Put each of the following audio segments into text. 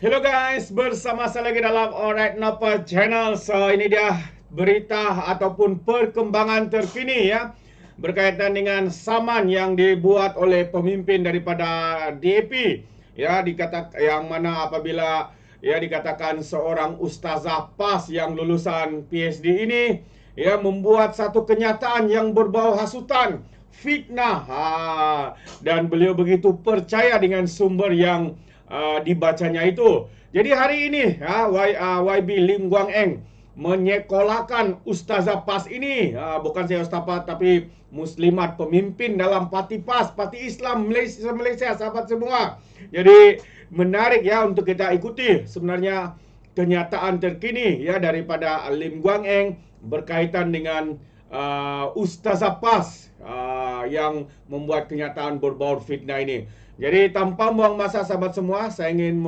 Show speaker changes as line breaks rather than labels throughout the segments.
Hello guys, bersama saya lagi dalam Alright Napa Channel. So ini dia berita ataupun perkembangan terkini ya berkaitan dengan saman yang dibuat oleh pemimpin daripada DAP ya, yang mana apabila ya dikatakan seorang ustazah PAS yang lulusan PhD ini ya membuat satu kenyataan yang berbau hasutan, fitnah, dan beliau begitu percaya dengan sumber yang dibacanya itu. Jadi hari ini YB Lim Guang Eng menyekolahkan Ustazah PAS ini, bukan saya Ustaz PAS tapi muslimat pemimpin dalam parti PAS, Parti Islam Malaysia, sahabat semua. Jadi menarik ya untuk kita ikuti sebenarnya kenyataan terkini ya daripada Lim Guang Eng berkaitan dengan Ustazah PAS yang membuat kenyataan berbau fitnah ini. Jadi tanpa buang masa sahabat semua, saya ingin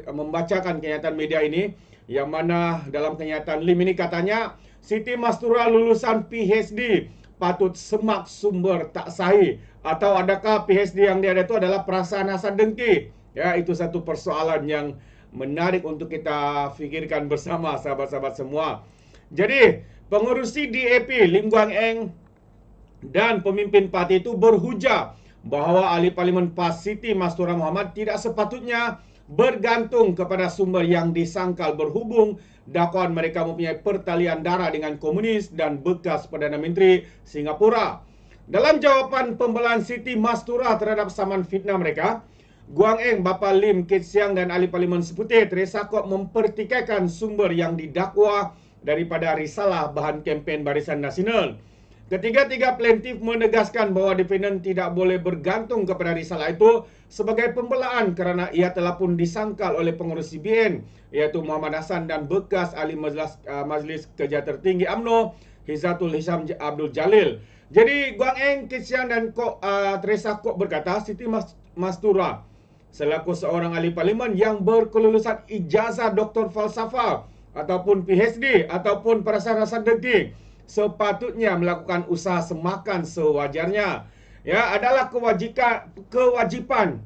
membacakan kenyataan media ini, yang mana dalam kenyataan Lim ini katanya Siti Mastura lulusan PhD patut semak sumber tak sahih, atau adakah PhD yang dia ada itu adalah perasaan hasad dengki. Ya, itu satu persoalan yang menarik untuk kita fikirkan bersama sahabat-sahabat semua. Jadi pengurusi DAP Lim Guang Eng dan pemimpin parti itu berhujah bahawa ahli parlimen PAS Siti Mastura Muhammad tidak sepatutnya bergantung kepada sumber yang disangkal berhubung dakwaan mereka mempunyai pertalian darah dengan komunis dan bekas Perdana Menteri Singapura. Dalam jawapan pembelaan Siti Mastura terhadap saman fitnah mereka, Guang Eng, Bapa Lim Kit Siang dan ahli parlimen Seputih Teresa Kok mempertikaikan sumber yang didakwa daripada risalah bahan kempen Barisan Nasional. Ketiga-tiga plaintiff menegaskan bahawa defendant tidak boleh bergantung kepada risalah itu sebagai pembelaan kerana ia telah pun disangkal oleh pengurus CBN, iaitu Muhammad Hassan dan bekas ahli Majlis Kerja Tertinggi UMNO Hizatul Hisham Abdul Jalil. Jadi Guang Eng, Kit Siang dan Teresa Kok berkata Siti Mastura selaku seorang ahli parlimen yang berkelulusan ijazah Doktor Falsafah ataupun PhD ataupun perasaan rasa dengki sepatutnya melakukan usaha semakan sewajarnya. Ya, adalah kewajipan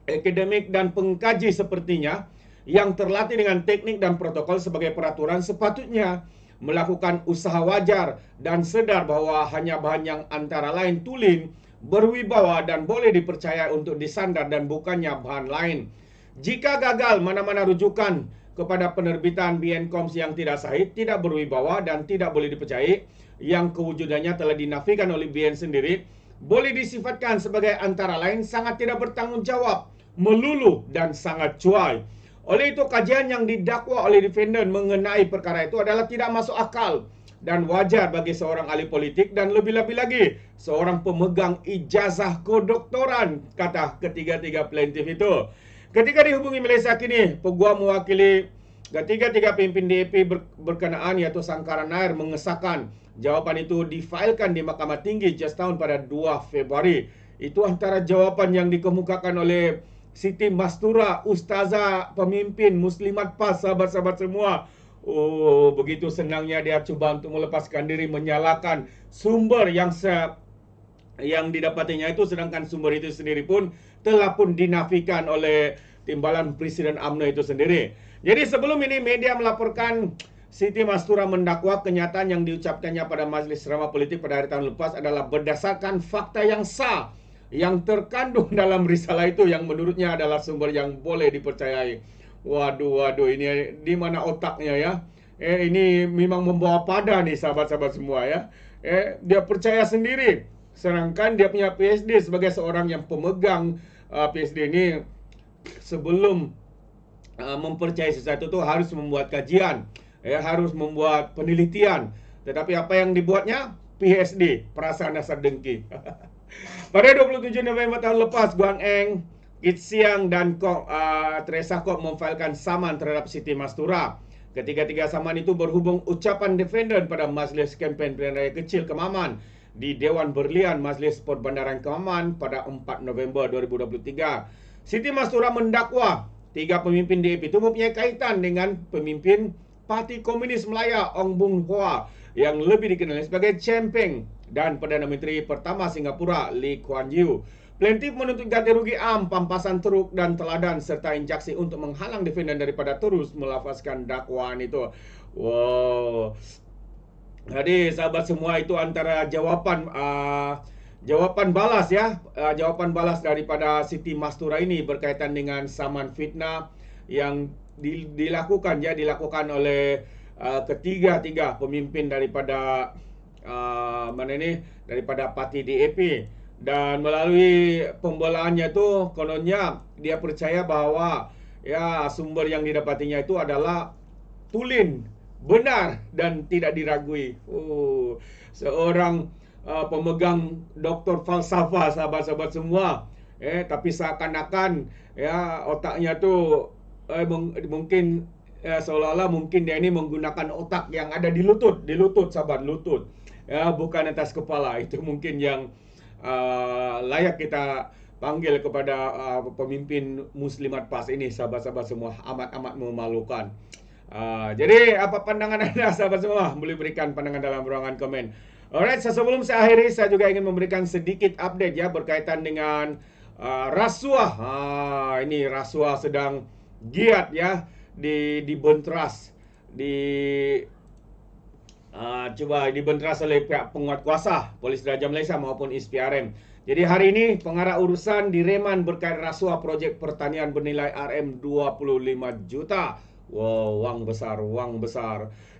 akademik dan pengkaji sepertinya yang terlatih dengan teknik dan protokol sebagai peraturan sepatutnya melakukan usaha wajar dan sedar bahawa hanya bahan yang antara lain tulen, berwibawa dan boleh dipercaya untuk disandar dan bukannya bahan lain. Jika gagal mana-mana rujukan kepada penerbitan BN Koms yang tidak sahih, tidak berwibawa dan tidak boleh dipercayai, yang kewujudannya telah dinafikan oleh BN sendiri, boleh disifatkan sebagai antara lain sangat tidak bertanggungjawab, melulu dan sangat cuai. Oleh itu, kajian yang didakwa oleh defendant mengenai perkara itu adalah tidak masuk akal dan wajar bagi seorang ahli politik dan lebih-lebih lagi seorang pemegang ijazah kedoktoran, kata ketiga-tiga plaintiff itu. Ketika dihubungi Malaysia Kini, peguam mewakili ketiga-tiga pemimpin DAP berkenaan iaitu Sangkaran Nair mengesahkan jawapan itu difailkan di Mahkamah Tinggi Georgetown pada 2 Februari. Itu antara jawapan yang dikemukakan oleh Siti Mastura, ustazah pemimpin muslimat PAS, sahabat-sahabat semua. Oh, begitu senangnya dia cuba untuk melepaskan diri menyalahkan sumber yang didapatinya itu, sedangkan sumber itu sendiri pun telah pun dinafikan oleh timbalan Presiden UMNO itu sendiri. Jadi sebelum ini media melaporkan Siti Mastura mendakwa kenyataan yang diucapkannya pada Majlis Ceramah Politik pada hari tahun lepas adalah berdasarkan fakta yang sah yang terkandung dalam risalah itu yang menurutnya adalah sumber yang boleh dipercayai. Waduh, ini di mana otaknya ya? Ini memang membawa pada nih sahabat-sahabat semua ya. Dia percaya sendiri. Sedangkan dia punya PhD sebagai seorang yang pemegang PhD ini, sebelum mempercayai sesuatu itu harus membuat kajian, harus membuat penelitian. Tetapi apa yang dibuatnya? PhD, perasaan dasar dengki. Pada 27 November tahun lepas, Guang Eng, Kit Siang dan Teresa Kok memfailkan saman terhadap Siti Mastura. Ketiga-tiga saman itu berhubung ucapan defendant pada Majlis Kempen Pilihan Raya Kecil Kemaman di Dewan Berlian Majlis Perbandaran Kemaman pada 4 November 2023. Siti Mastura mendakwa tiga pemimpin DAP itu mempunyai kaitan dengan pemimpin Parti Komunis Melaya Ong Bung Hua yang lebih dikenali sebagai Chempeng dan Perdana Menteri pertama Singapura Lee Kuan Yew. Plaintiff menuntut ganti rugi am, pampasan teruk dan teladan serta injaksi untuk menghalang defendant daripada terus melafazkan dakwaan itu. Wow. Jadi sahabat semua, itu antara jawapan balas ya, jawapan balas daripada Siti Mastura ini berkaitan dengan saman fitnah yang dilakukan oleh ketiga pemimpin daripada daripada parti DAP. Dan melalui pembelaannya tu kononnya dia percaya bahawa ya sumber yang didapatinya itu adalah tulen, benar dan tidak diragui. Seorang pemegang doktor falsafah, sahabat-sahabat semua. Tapi seakan-akan ya otaknya tu mungkin seolah-olah mungkin dia ini menggunakan otak yang ada di lutut sahabat, lutut. Ya, bukan atas kepala. Itu mungkin yang layak kita panggil kepada pemimpin Muslimat PAS ini, sahabat-sahabat semua. Amat-amat memalukan. Jadi apa pandangan anda sahabat semua? Boleh berikan pandangan dalam ruangan komen. Alright, sebelum saya akhiri, saya juga ingin memberikan sedikit update ya berkaitan dengan rasuah. Ini rasuah sedang giat ya dibentras, dibentras oleh pihak penguat kuasa Polis Diraja Malaysia maupun ISPRM. Jadi hari ini pengarah urusan direman berkait rasuah projek pertanian bernilai RM25 juta. Wow, wang besar.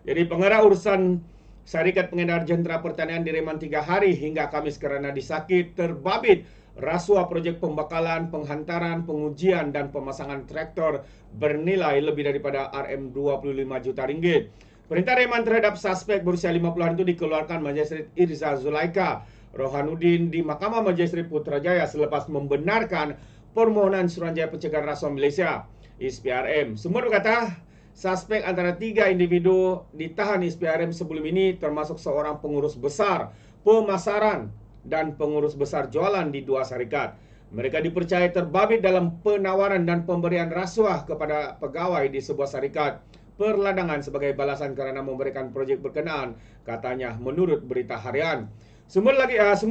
Jadi pengarah urusan Syarikat Pengedar Jentera Pertanian direman 3 hari hingga Khamis kerana disakit terbabit rasuah projek pembekalan, penghantaran, pengujian dan pemasangan traktor bernilai lebih daripada RM25 juta ringgit. Perintah reman terhadap suspek berusia 50-an itu dikeluarkan Majistret Irza Zulaika Rohanuddin di Mahkamah Majistret Putrajaya selepas membenarkan permohonan Suruhanjaya Pencegahan Rasuah Malaysia ISPRM. Sumber berkata, suspek antara 3 individu ditahan ISPRM sebelum ini termasuk seorang pengurus besar pemasaran dan pengurus besar jualan di 2 syarikat. Mereka dipercayai terbabit dalam penawaran dan pemberian rasuah kepada pegawai di sebuah syarikat perladangan sebagai balasan kerana memberikan projek berkenaan, katanya menurut berita harian. Sumber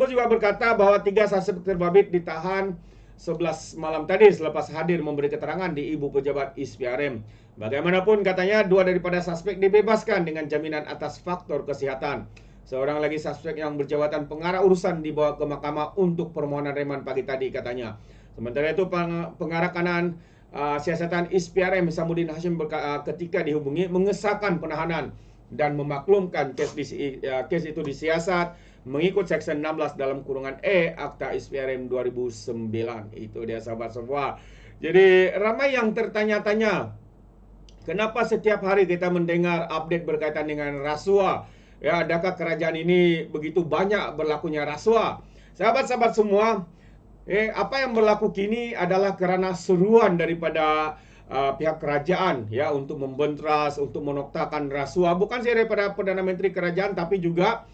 juga berkata bahawa 3 suspek terbabit ditahan 11 malam tadi selepas hadir memberi keterangan di Ibu Pejabat ISPRM. Bagaimanapun katanya 2 daripada suspek dibebaskan dengan jaminan atas faktor kesihatan. Seorang lagi suspek yang berjawatan pengarah urusan dibawa ke mahkamah untuk permohonan reman pagi tadi, katanya. Sementara itu pengarah kanan siasatan ISPRM Samuddin Hashim ketika dihubungi mengesahkan penahanan dan memaklumkan kes itu disiasat mengikut Seksyen 16 dalam kurungan E Akta ISPRM 2009. Itu dia sahabat semua. Jadi ramai yang tertanya-tanya, kenapa setiap hari kita mendengar update berkaitan dengan rasuah? Ya, adakah kerajaan ini begitu banyak berlakunya rasuah? Sahabat-sahabat semua, apa yang berlaku kini adalah kerana seruan daripada pihak kerajaan ya untuk membentras, untuk menoktakan rasuah. Bukan saja daripada Perdana Menteri Kerajaan, tapi juga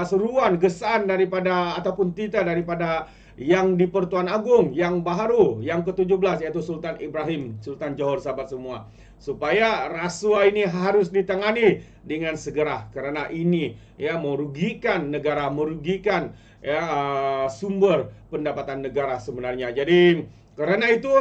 seruan, gesaan daripada ataupun titah daripada yang di Pertuan Agong yang baharu, yang ke-17, iaitu Sultan Ibrahim, Sultan Johor, sahabat semua. Supaya rasuah ini harus ditangani dengan segera kerana ini ya merugikan negara, merugikan ya sumber pendapatan negara sebenarnya. Jadi kerana itu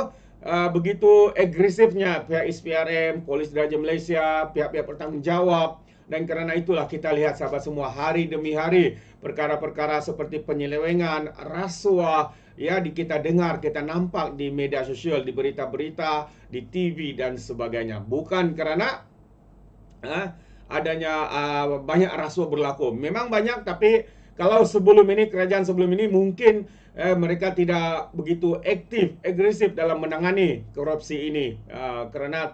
begitu agresifnya pihak ISPRM, Polis Diraja Malaysia, pihak-pihak bertanggungjawab. Dan kerana itulah kita lihat sahabat semua hari demi hari perkara-perkara seperti penyelewengan, rasuah ya kita dengar, kita nampak di media sosial, di berita-berita, di TV dan sebagainya. Bukan kerana adanya banyak rasuah berlaku. Memang banyak, tapi kalau sebelum ini, kerajaan sebelum ini mungkin mereka tidak begitu aktif, agresif dalam menangani korupsi ini. Kerana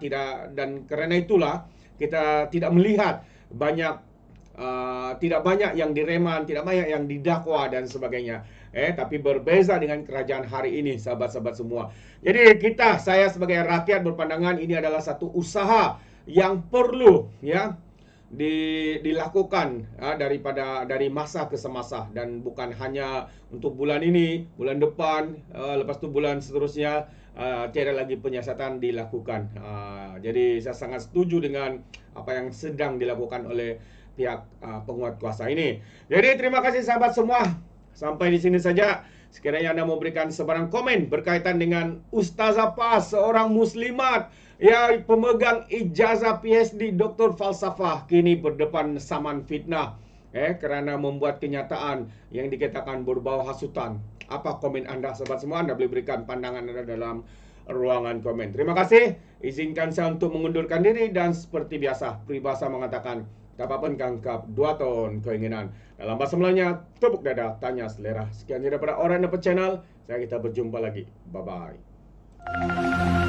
itulah kita tidak melihat tidak banyak yang direman, tidak banyak yang didakwa dan sebagainya. Tapi berbeza dengan kerajaan hari ini, sahabat-sahabat semua. Jadi saya sebagai rakyat berpandangan ini adalah satu usaha yang perlu ya dilakukan dari masa ke semasa, dan bukan hanya untuk bulan ini, bulan depan, lepas tu bulan seterusnya tiada lagi penyiasatan dilakukan. Jadi saya sangat setuju dengan apa yang sedang dilakukan oleh pihak penguat kuasa ini. Jadi terima kasih sahabat semua. Sampai di sini saja. Sekiranya Anda memberikan sebarang komen berkaitan dengan Ustazah Pas, seorang muslimat yang pemegang ijazah PhD Doktor Falsafah, kini berdepan saman fitnah kerana membuat kenyataan yang dikatakan berbau hasutan. Apa komen Anda sahabat semua? Anda boleh berikan pandangan Anda dalam ruangan komen. Terima kasih. Izinkan saya untuk mengundurkan diri dan seperti biasa, peribahasa mengatakan kapan kangkap 2 tahun keinginan. Dalam bahasa Melayunya, tepuk dada, tanya selera. Sekian daripada Orang Dapat Channel. Kita berjumpa lagi. Bye-bye.